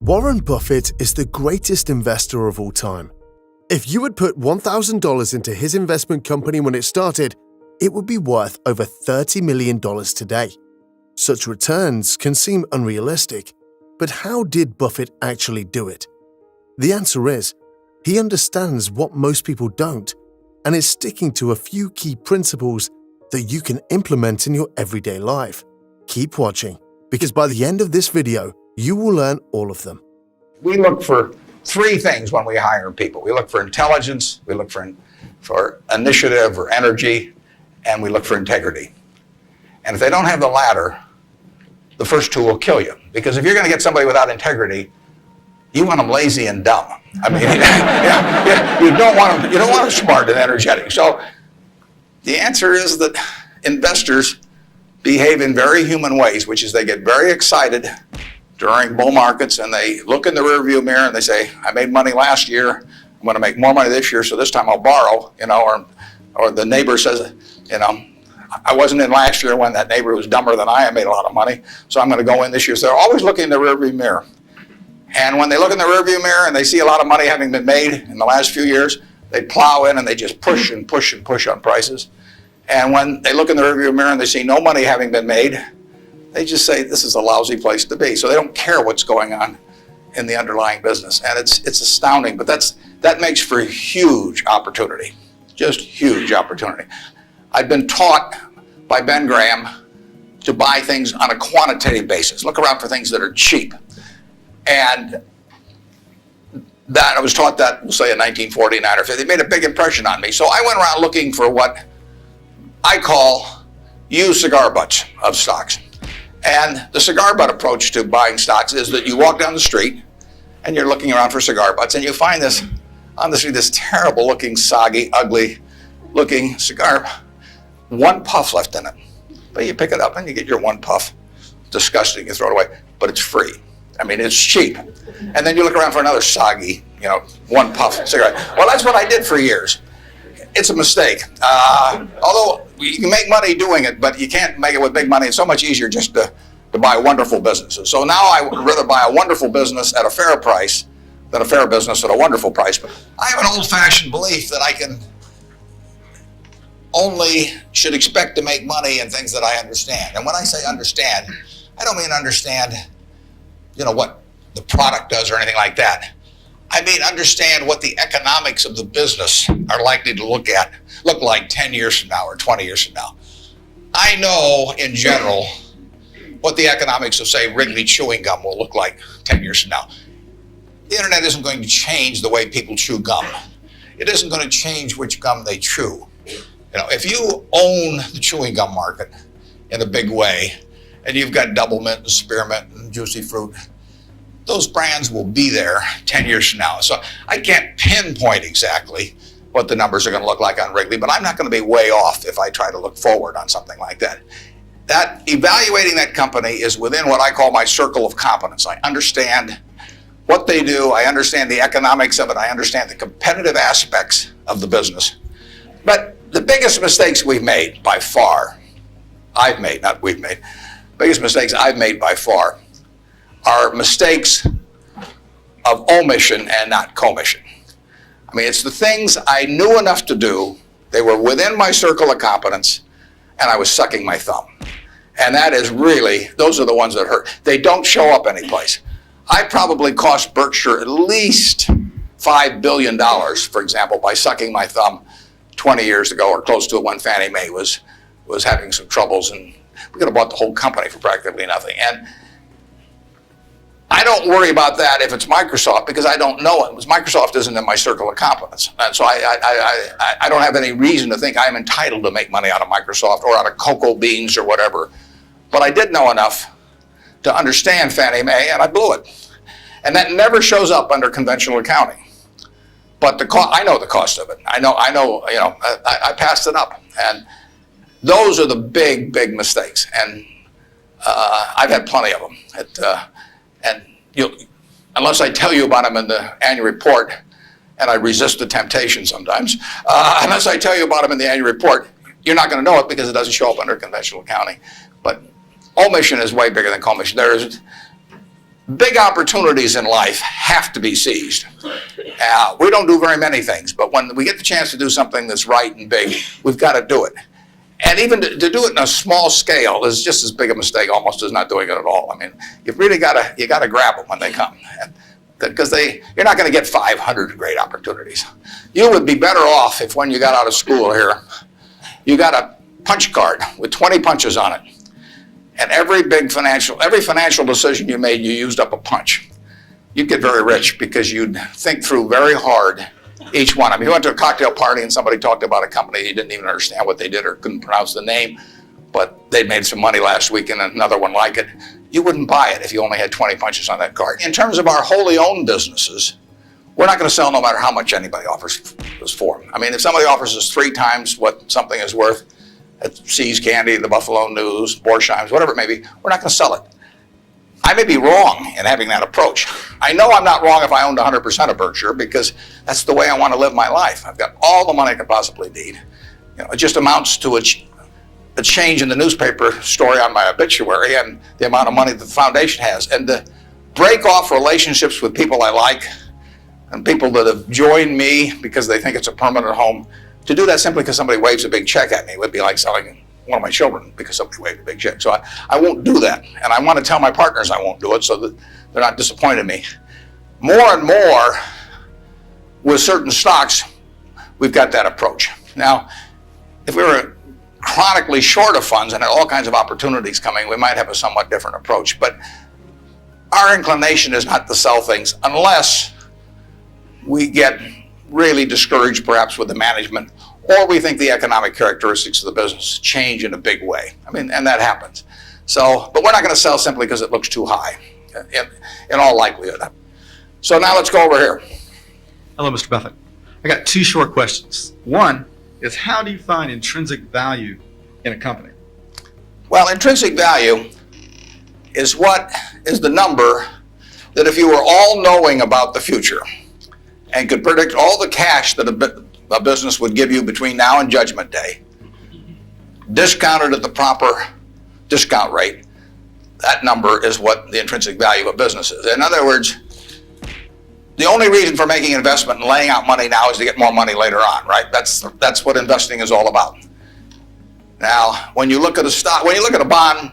Warren Buffett is the greatest investor of all time. If you had put $1,000 into his investment company when it started, it would be worth over $30 million today. Such returns can seem unrealistic, but how did Buffett actually do it? The answer is, he understands what most people don't, and is sticking to a few key principles that you can implement in your everyday life. Keep watching, because by the end of this video, you will learn all of them. We look for three things when we hire people. We look for intelligence, we look for initiative or energy, and we look for integrity. And if they don't have the latter, the first two will kill you. Because if you're going to get somebody without integrity, you want them lazy and dumb. I mean, you don't want them smart and energetic. So the answer is that investors behave in very human ways, which is they get very excited during bull markets and they look in the rearview mirror and they say, I made money last year, I'm going to make more money this year, so this time I'll borrow, or the neighbor says, I wasn't in last year when that neighbor was dumber than I made a lot of money, so I'm going to go in this year. So they're always looking in the rearview mirror. And when they look in the rearview mirror and they see a lot of money having been made in the last few years, they plow in and they just push and push and push on prices. And when they look in the rearview mirror and they see no money having been made, they just say this is a lousy place to be. So they don't care what's going on in the underlying business. And it's astounding, but that makes for huge opportunity, just huge opportunity. I've been taught by Ben Graham to buy things on a quantitative basis. Look around for things that are cheap. And that I was taught that, we'll say in 1949 or 50, it made a big impression on me. So I went around looking for what I call used cigar butts of stocks. And the cigar butt approach to buying stocks is that you walk down the street and you're looking around for cigar butts and you find this on the street, this terrible looking, soggy, ugly looking cigar, one puff left in it. But you pick it up and you get your one puff. Disgusting, you throw it away, but it's free. I mean, it's cheap. And then you look around for another soggy, one puff cigarette. Well, that's what I did for years. It's a mistake. Although you can make money doing it, but you can't make it with big money. It's so much easier just to buy wonderful businesses. So now I would rather buy a wonderful business at a fair price than a fair business at a wonderful price. But I have an old-fashioned belief that I should expect to make money in things that I understand. And when I say understand, I don't mean understand, what the product does or anything like that. I mean, understand what the economics of the business are likely to look like 10 years from now or 20 years from now. I know, in general, what the economics of, say, Wrigley chewing gum will look like 10 years from now. The internet isn't going to change the way people chew gum. It isn't going to change which gum they chew. If you own the chewing gum market in a big way, and you've got Double Mint and Spearmint and Juicy Fruit, those brands will be there 10 years from now. So I can't pinpoint exactly what the numbers are going to look like on Wrigley, but I'm not going to be way off if I try to look forward on something like that. That evaluating that company is within what I call my circle of competence. I understand what they do, I understand the economics of it, I understand the competitive aspects of the business. But the biggest mistakes we've made by far, biggest mistakes I've made by far are mistakes of omission and not commission. I mean, it's the things I knew enough to do, they were within my circle of competence, and I was sucking my thumb. And that is really, those are the ones that hurt. They don't show up anyplace. I probably cost Berkshire at least $5 billion, for example, by sucking my thumb 20 years ago or close to it when Fannie Mae was having some troubles, and we could have bought the whole company for practically nothing. And I don't worry about that if it's Microsoft because I don't know it. Because Microsoft isn't in my circle of competence. And so I don't have any reason to think I'm entitled to make money out of Microsoft or out of cocoa beans or whatever. But I did know enough to understand Fannie Mae, and I blew it. And that never shows up under conventional accounting. But I know the cost of it. I passed it up. And those are the big, big mistakes. And I've had plenty of them. Unless I tell you about them in the annual report, and I resist the temptation sometimes, unless I tell you about them in the annual report, you're not going to know it because it doesn't show up under conventional accounting. But omission is way bigger than commission. big opportunities in life have to be seized. We don't do very many things, but when we get the chance to do something that's right and big, we've got to do it. And even to do it in a small scale is just as big a mistake almost as not doing it at all. I mean, you've really got to grab them when they come, because you're not going to get 500 great opportunities. You would be better off if when you got out of school here, you got a punch card with 20 punches on it. And every financial decision you made, you used up a punch. You'd get very rich because you'd think through very hard each one. I mean, you went to a cocktail party and somebody talked about a company, you didn't even understand what they did or couldn't pronounce the name, but they made some money last week and another one like it. You wouldn't buy it if you only had 20 punches on that card. In terms of our wholly owned businesses, we're not going to sell no matter how much anybody offers us for them. I mean, if somebody offers us 3 times what something is worth at See's Candy, the Buffalo News, Borsheim's, whatever it may be, we're not going to sell it. I may be wrong in having that approach. I know I'm not wrong if I owned 100% of Berkshire, because that's the way I want to live my life. I've got all the money I could possibly need. It just amounts to a change in the newspaper story on my obituary and the amount of money that the foundation has. And to break off relationships with people I like and people that have joined me because they think it's a permanent home, to do that simply because somebody waves a big check at me would be like selling one of my children because somebody waved a big check. So I won't do that. And I want to tell my partners I won't do it so that they're not disappointed in me. More and more with certain stocks, we've got that approach. Now, if we were chronically short of funds and had all kinds of opportunities coming, we might have a somewhat different approach. But our inclination is not to sell things unless we get really discouraged perhaps with the management, or we think the economic characteristics of the business change in a big way. I mean, and that happens. So, but we're not going to sell simply because it looks too high, in all likelihood. So now let's go over here. Hello, Mr. Buffett. I got 2 short questions. One is, how do you find intrinsic value in a company? Well, intrinsic value is the number that if you were all-knowing about the future and could predict all the cash that a business would give you between now and Judgment Day, discounted at the proper discount rate, that number is what the intrinsic value of a business is. In other words, the only reason for making an investment and laying out money now is to get more money later on, right? That's what investing is all about. Now, when you look at a stock, when you look at a bond,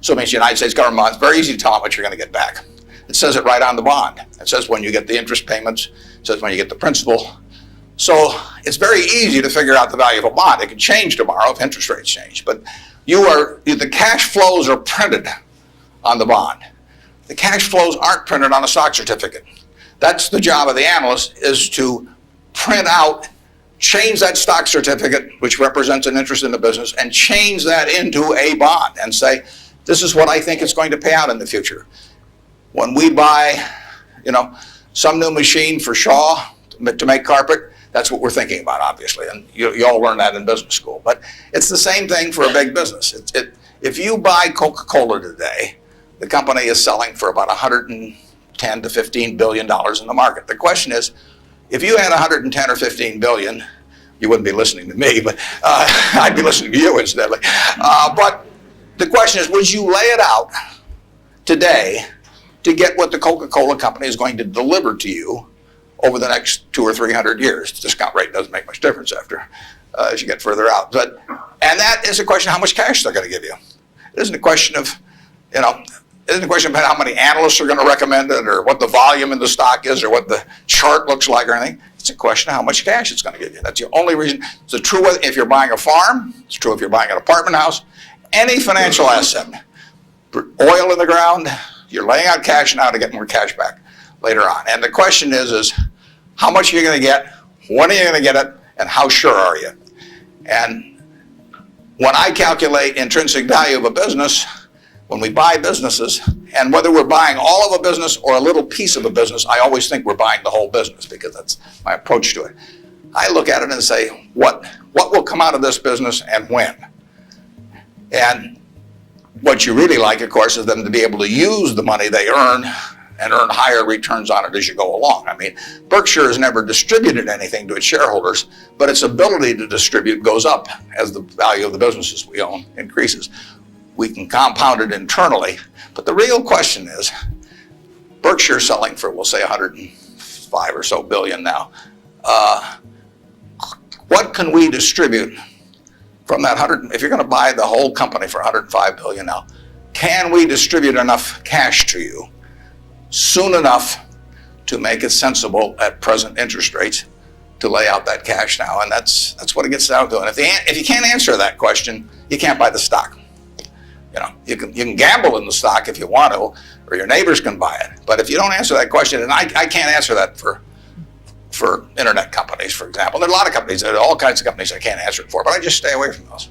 so it means the United States government bond, it's very easy to tell how much you're going to get back. It says it right on the bond. It says when you get the interest payments, it says when you get the principal. So it's very easy to figure out the value of a bond. It can change tomorrow if interest rates change, but the cash flows are printed on the bond. The cash flows aren't printed on a stock certificate. That's the job of the analyst, is to print out, change that stock certificate, which represents an interest in the business, and change that into a bond and say, this is what I think it's going to pay out in the future. When we buy, some new machine for Shaw to make carpet, that's what we're thinking about, obviously, and you all learn that in business school. But it's the same thing for a big business. If you buy Coca-Cola today, the company is selling for about $110 to $15 billion in the market. The question is, if you had 110 or 15 billion, you wouldn't be listening to me, but I'd be listening to you incidentally. But the question is, would you lay it out today to get what the Coca-Cola company is going to deliver to you over the next 200 or 300 years? The discount rate doesn't make much difference as you get further out. And that is a question of how much cash they're going to give you. It isn't a question of, it isn't a question about how many analysts are going to recommend it or what the volume in the stock is or what the chart looks like or anything. It's a question of how much cash it's going to give you. That's the only reason. It's true if you're buying a farm. It's true if you're buying an apartment house. Any financial asset, oil in the ground, you're laying out cash now to get more cash back later on. And the question is how much are you going to get, when are you going to get it, and how sure are you? And when I calculate intrinsic value of a business, when we buy businesses, and whether we're buying all of a business or a little piece of a business, I always think we're buying the whole business because that's my approach to it. I look at it and say, what will come out of this business and when? And what you really like, of course, is them to be able to use the money they earn and earn higher returns on it as you go along. I mean, Berkshire has never distributed anything to its shareholders, but its ability to distribute goes up as the value of the businesses we own increases. We can compound it internally, but the real question is, Berkshire selling for, we'll say, 105 or so billion now. What can we distribute from that 100? If you're going to buy the whole company for 105 billion now, can we distribute enough cash to you soon enough to make it sensible at present interest rates to lay out that cash now? And that's what it gets down to. And if you can't answer that question, you can't buy the stock. You know, you can gamble in the stock if you want to, or your neighbors can buy it. But if you don't answer that question, and I can't answer that for internet companies, for example. There are a lot of companies, there are all kinds of companies I can't answer it for, but I just stay away from those.